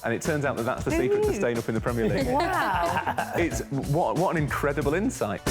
And it turns out that that's the secret to staying up in the Premier League. Wow. It's what an incredible insight.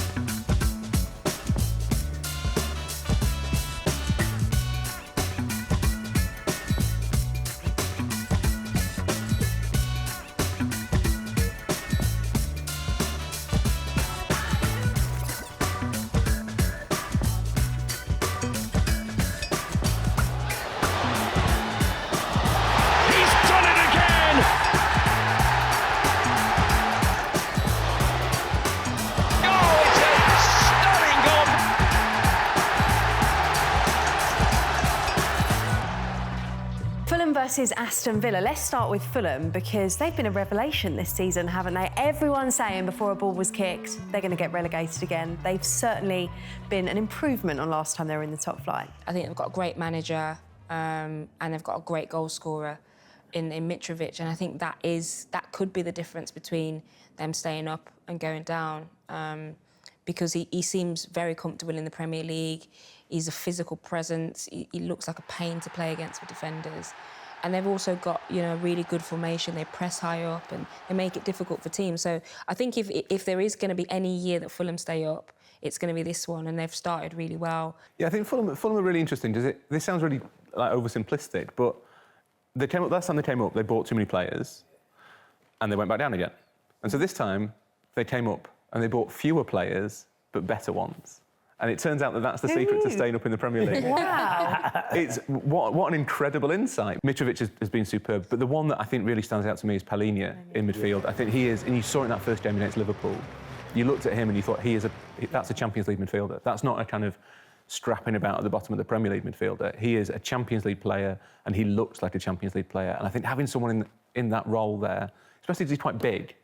Fulham versus Aston Villa. Let's start with Fulham because they've been a revelation this season, haven't they? Everyone's saying before a ball was kicked, they're going to get relegated again. They've certainly been an improvement on last time they were in the top flight. I think they've got a great manager and they've got a great goal scorer in Mitrovic, and I think that could be the difference between them staying up and going down because he seems very comfortable in the Premier League. He's a physical presence. He looks like a pain to play against for defenders. And they've also got, you know, a really good formation. They press high up and they make it difficult for teams. So I think if there is going to be any year that Fulham stay up, it's going to be this one, and they've started really well. Yeah, I think Fulham are really interesting. This sounds really like oversimplistic, but they came up last time they came up. They bought too many players, and they went back down again. And so this time they came up and they bought fewer players but better ones. And it turns out that that's the secret to staying up in the Premier League. Wow. It's what an incredible insight. Mitrovic has been superb, but the one that I think really stands out to me is PIEN in midfield. I think he is, and you saw it in that first game against Liverpool. You looked at him and you thought that's a Champions League midfielder. That's not a kind of scrapping about at the bottom of the Premier League midfielder. He is a Champions League player, and he looks like a Champions League player. And I think having someone in that role there, especially because he's quite big,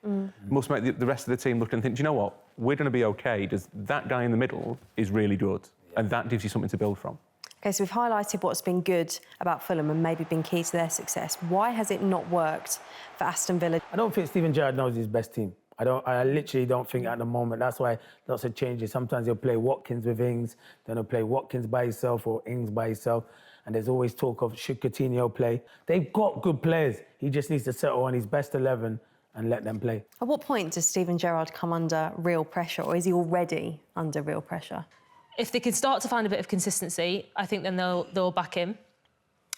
must make the rest of the team look and think, do you know what? We're going to be OK, because that guy in the middle is really good, and that gives you something to build from. OK, so we've highlighted what's been good about Fulham and maybe been key to their success. Why has it not worked for Aston Villa? I don't think Steven Gerrard knows his best team. I literally don't think at the moment. That's why lots of changes. Sometimes he'll play Watkins with Ings, then he'll play Watkins by himself or Ings by himself. And there's always talk of should Coutinho play. They've got good players. He just needs to settle on his best 11 and let them play. At what point does Steven Gerrard come under real pressure, or is he already under real pressure? If they can start to find a bit of consistency, I think then they'll back him.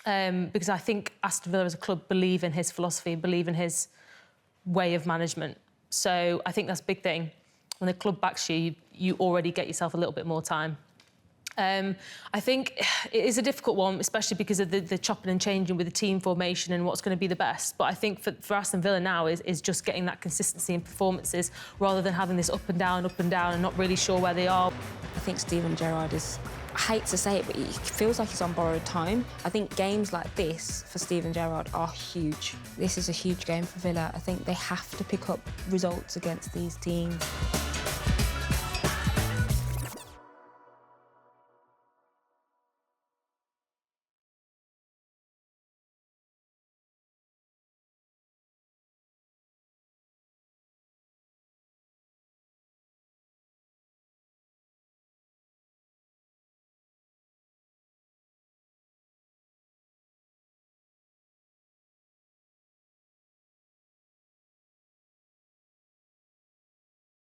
Because I think Aston Villa as a club believe in his philosophy, believe in his way of management. So I think that's a big thing. When the club backs you, you already get yourself a little bit more time. I think it is a difficult one, especially because of the chopping and changing with the team formation and what's going to be the best. But I think for Aston Villa now is just getting that consistency in performances rather than having this up and down, and not really sure where they are. I think Steven Gerrard is, I hate to say it, but he feels like he's on borrowed time. I think games like this for Steven Gerrard are huge. This is a huge game for Villa. I think they have to pick up results against these teams.